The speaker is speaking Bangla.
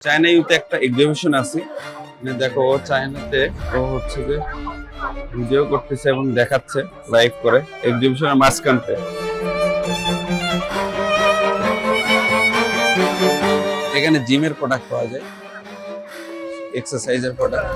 চায়না ইউতে একটা এক্সিবিশন আছে। দেখো ও চায়নাতে ও হচ্ছে যে ভিডিও করতেছে এবং দেখাচ্ছে লাইভ করে এক্সিবিশনের মাঝখানতে। এখানে জিমের প্রোডাক্ট পাওয়া যায়, এক্সারসাইজের প্রোডাক্ট।